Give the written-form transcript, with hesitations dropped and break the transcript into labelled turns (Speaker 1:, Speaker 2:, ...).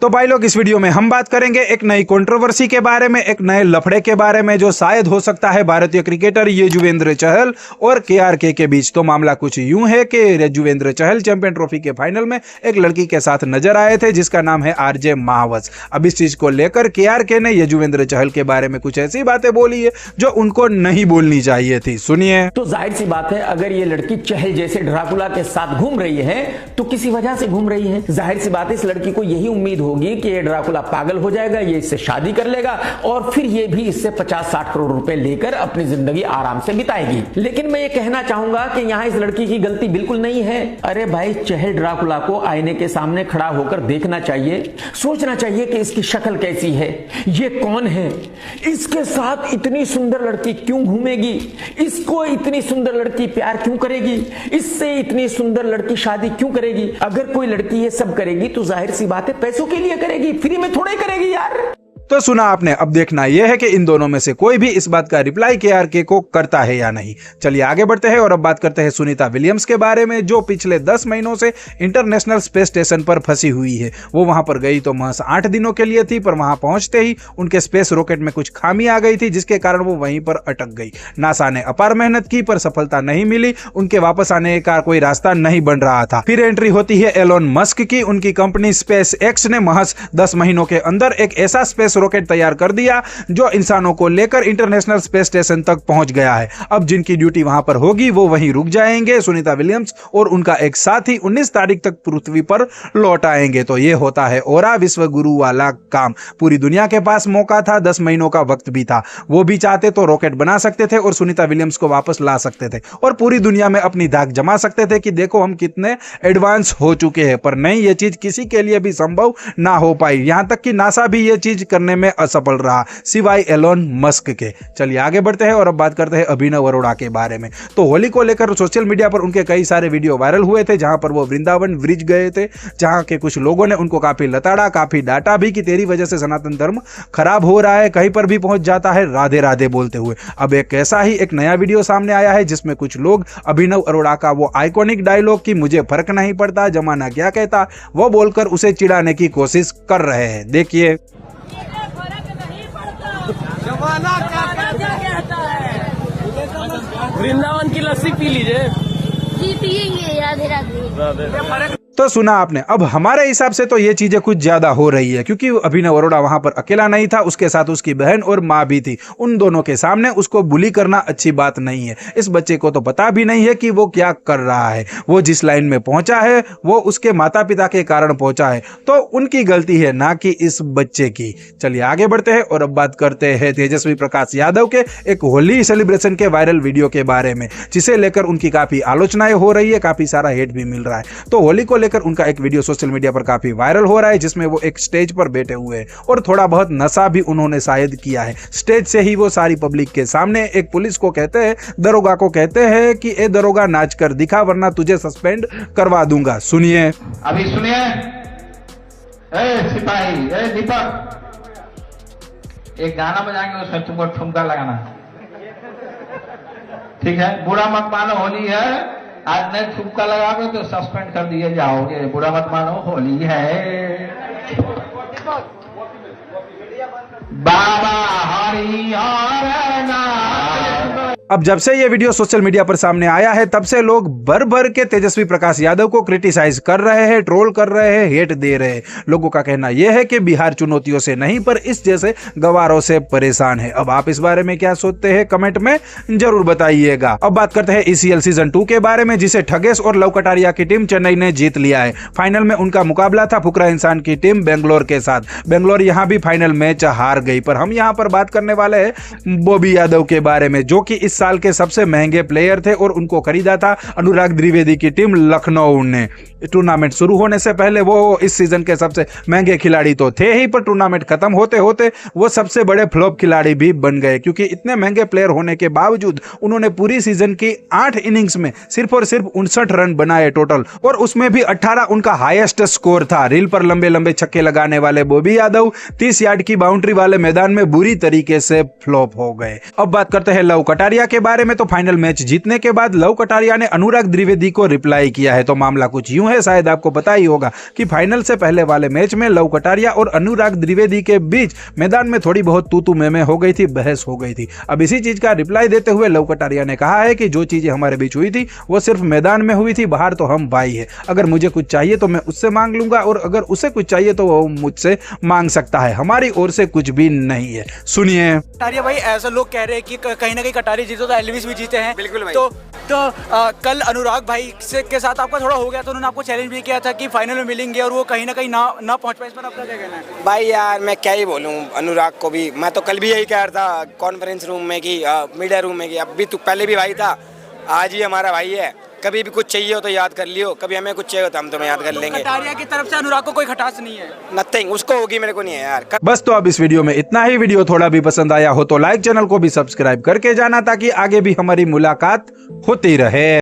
Speaker 1: तो भाई लोग, इस वीडियो में हम बात करेंगे एक नई कंट्रोवर्सी के बारे में, एक नए लफड़े के बारे में जो शायद हो सकता है भारतीय क्रिकेटर युजवेंद्र चहल और केआरके के बीच। तो मामला कुछ यूं है कि युजवेंद्र चहल चैंपियन ट्रॉफी के फाइनल में एक लड़की के साथ नजर आए थे जिसका नाम है आरजे महावत। अब इस चीज को लेकर केआरके ने युजवेंद्र चहल के बारे में कुछ ऐसी बातें बोली है जो उनको नहीं बोलनी चाहिए थी। सुनिए।
Speaker 2: तो जाहिर सी बात है, अगर ये लड़की चहल जैसे ड्राकुला के साथ घूम रही है तो किसी वजह से घूम रही है। जाहिर सी बात है, इस लड़की को यही उम्मीद होगी कि ये ड्राकुला पागल हो जाएगा, ये इससे शादी कर लेगा और फिर ये भी इससे 50-60 करोड़ रुपए लेकर अपनी जिंदगी आराम से बिताएगी। लेकिन मैं ये कहना चाहूंगा कि यहाँ इस लड़की की गलती बिल्कुल नहीं है। अरे भाई, चहल ड्राकुला को आईने के सामने खड़ा होकर देखना चाहिए, सोचना चाहिए कि इसकी शक्ल कैसी है, ये कौन है, इसके साथ इतनी सुंदर लड़की क्यों घूमेगी, इसको इतनी सुंदर लड़की प्यार क्यों करेगी, इससे इतनी सुंदर लड़की शादी क्यों करेगी। अगर कोई लड़की ये सब करेगी तो जाहिर सी बात है पैसों के लिए करेगी, फ्री में थोड़े करेगी यार।
Speaker 1: तो सुना आपने। अब देखना यह है कि इन दोनों में से कोई भी इस बात का रिप्लाई केआरके को करता है या नहीं। चलिए आगे बढ़ते हैं और अब बात करते हैं सुनीता विलियम्स के बारे में, जो पिछले 10 महीनों से इंटरनेशनल स्पेस स्टेशन पर फंसी हुई है। वो वहां पर गई तो महज 8 दिनों के लिए थी, पर वहां पहुंचते ही उनके स्पेस रॉकेट में कुछ खामी आ गई थी जिसके कारण वो वहीं पर अटक गई। नासा ने अपार मेहनत की पर सफलता नहीं मिली, उनके वापस आने का कोई रास्ता नहीं बन रहा था। फिर एंट्री होती है एलोन मस्क की। उनकी कंपनी स्पेस एक्स ने महज 10 महीनों के अंदर एक ऐसा स्पेस रॉकेट तैयार कर दिया जो इंसानों को लेकर इंटरनेशनल स्पेस स्टेशन तक पहुंच गया है। अब जिनकी ड्यूटी वहां पर होगी वो वहीं रुक जाएंगे। सुनीता विलियम्स और उनका एक साथी 19 तारीख तक पृथ्वी पर लौट आएंगे। तो ये होता है ओरा विश्व गुरु वाला काम। पूरी दुनिया के पास मौका था, 10 महीनों का वक्त भी था। वो भी चाहते तो रॉकेट बना सकते थे और सुनीता विलियम्स को वापस ला सकते थे और पूरी दुनिया में अपनी धाक जमा सकते थे कि देखो हम कितने एडवांस हो चुके हैं। पर नहीं, ये चीज किसी के लिए भी संभव ना हो पाई। यहां तक कि नासा भी ये चीज करने में असफल रहा, सिवाय एलोन मस्क के। चलिए आगे बढ़ते हैं और अब बात करते हैं अभिनव अरोड़ा के बारे में। तो होली को लेकर सोशल मीडिया पर उनके कई सारे वीडियो वायरल हुए थे जहां पर वो वृंदावन ब्रिज गए थे, जहां के कुछ लोगों ने उनको काफी लताड़ा, काफी डांटा भी कि तेरी वजह से सनातन धर्म खराब हो रहा है, कहीं पर भी पहुंच जाता है राधे राधे बोलते हुए। अब एक ऐसा ही एक नया वीडियो सामने आया है जिसमें कुछ लोग अभिनव अरोड़ा का वो आइकॉनिक डायलॉग कि मुझे फर्क नहीं पड़ता जमाना क्या कहता, वो बोलकर उसे चिढ़ाने की कोशिश कर रहे हैं। देखिए।
Speaker 3: जमाना क्या कहता है, वृंदावन की लस्सी पी लीजिए।
Speaker 4: जी पियेंगे, राधे राधे।
Speaker 1: तो सुना आपने। अब हमारे हिसाब से तो ये चीजें कुछ ज्यादा हो रही है, क्योंकि अभिनव अरोड़ा वहां पर अकेला नहीं था, उसके साथ उसकी बहन और माँ भी थी। उन दोनों के सामने उसको बुली करना अच्छी बात नहीं है। इस बच्चे को तो पता भी नहीं है कि वो क्या कर रहा है। वो जिस लाइन में पहुंचा है वो उसके माता पिता के कारण पहुंचा है, तो उनकी गलती है, ना कि इस बच्चे की। चलिए आगे बढ़ते हैं और अब बात करते हैं तेजस्वी प्रकाश यादव के एक होली सेलिब्रेशन के वायरल वीडियो के बारे में, जिसे लेकर उनकी काफी आलोचनाएं हो रही है, काफी सारा हेट भी मिल रहा है। तो होली को लेकर उनका एक वीडियो सोशल मीडिया पर काफी वायरल हो रहा है जिसमें वो एक स्टेज पर बैठे हुए हैं और थोड़ा बहुत नशा भी उन्होंने शायद किया है। स्टेज से ही वो सारी पब्लिक के सामने एक पुलिस को कहते हैं, दरोगा को कहते हैं कि ए दरोगा नाच कर दिखा वरना तुझे सस्पेंड करवा दूंगा। सुनिए।
Speaker 5: अभी सुनिए। ए सिपाही, ए दीपक, एक गाना बजाएंगे उसमें तुमको ठुमका लगाना, ठीक है? बुरा मत मानो, होली है, आज नहीं ठुमका लगाओगे तो सस्पेंड कर दिए जाओगे। बुरा मत मानो, होली है। बाबा हरि हर नाम।
Speaker 1: अब जब से ये वीडियो सोशल मीडिया पर सामने आया है तब से लोग भर भर के तेजस्वी प्रकाश यादव को क्रिटिसाइज कर रहे हैं, ट्रोल कर रहे हैं, हेट दे रहे हैं। लोगों का कहना यह है कि बिहार चुनौतियों से नहीं पर इस जैसे गवारों से परेशान है। अब आप इस बारे में क्या सोचते हैं कमेंट में जरूर बताइएगा। अब बात करते हैं ECL सीजन 2 के बारे में, जिसे ठगेश और लव कटारिया की टीम चेन्नई ने जीत लिया है। फाइनल में उनका मुकाबला था फुकरा इंसान की टीम बेंगलोर के साथ। बेंगलोर यहां भी फाइनल मैच हार गई। पर हम यहां पर बात करने वाले हैं बॉबी यादव के बारे में, जो कि इस साल के सबसे महंगे प्लेयर थे और उनको खरीदा था अनुराग द्विवेदी की टीम लखनऊ ने। टूर्नामेंट शुरू होने से पहले वो इस सीजन के सबसे महंगे खिलाड़ी तो थे ही, पर टूर्नामेंट खत्म होते होते वो सबसे बड़े फ्लॉप खिलाड़ी भी बन गए, क्योंकि इतने महंगे प्लेयर होने के बावजूद उन्होंने पूरी सीजन की 8 इनिंग्स में सिर्फ और सिर्फ 59 रन बनाए टोटल, और उसमें भी 18 उनका हाईएस्ट स्कोर था। रील पर लंबे लंबे छक्के लगाने वाले बॉबी यादव 30 यार्ड की बाउंड्री वाले मैदान में बुरी तरीके से फ्लॉप हो गए। अब बात करते हैं लव कटारिया के बारे में तो फाइनल मैच जीतने के बाद लव कटारिया ने अनुराग द्विवेदी को रिप्लाई किया है। तो मामला कुछ यूं है, शायद आपको पता ही होगा कि फाइनल से पहले वाले मैच में लव कटारिया और अनुराग द्विवेदी के बीच मैदान में थोड़ी बहुत तू में हो गई थी, बहस हो गई थी। अब इसी चीज का रिप्लाई देते हुए लव कटारिया ने कहा है कि जो चीजें हमारे बीच हुई थी वो सिर्फ मैदान में हुई थी, बाहर तो हम भाई है। अगर मुझे कुछ चाहिए तो मैं उससे मांग लूंगा और अगर उसे कुछ चाहिए तो वो मुझसे मांग सकता है, हमारी ओर से कुछ भी नहीं है। सुनिए।
Speaker 6: कटारिया भाई, ऐसा लोग कह रहे हैं कि कहीं ना कहीं कटारिया जीते तो एल्विस भी जीते हैं।
Speaker 7: बिल्कुल भाई।
Speaker 6: तो कल अनुराग भाई के साथ आपका थोड़ा हो गया, तो उन्होंने आपको चैलेंज भी किया था कि फाइनल में मिलेंगे और वो कहीं ना कहीं ना पहुंच पाए। इस पर आपका क्या कहना है?
Speaker 7: भाई यार मैं क्या ही बोलूं, अनुराग को भी मैं तो कल भी यही कह रहा था कॉन्फ्रेंस रूम में कि मीडिया रूम में कि अब भी तू पहले भी भाई था, आज ही हमारा भाई है। कभी भी कुछ चाहिए हो तो याद कर लियो, कभी हमें कुछ चाहिए हो तो हम तुम्हें याद कर लेंगे।
Speaker 6: कटारिया की तरफ से अनुराग को कोई खटास नहीं है?
Speaker 7: नथिंग, उसको होगी, मेरे को नहीं है यार।
Speaker 1: बस तो अब इस वीडियो में इतना ही। वीडियो थोड़ा भी पसंद आया हो तो लाइक, चैनल को भी सब्सक्राइब करके जाना ताकि आगे भी हमारी मुलाकात होती रहे।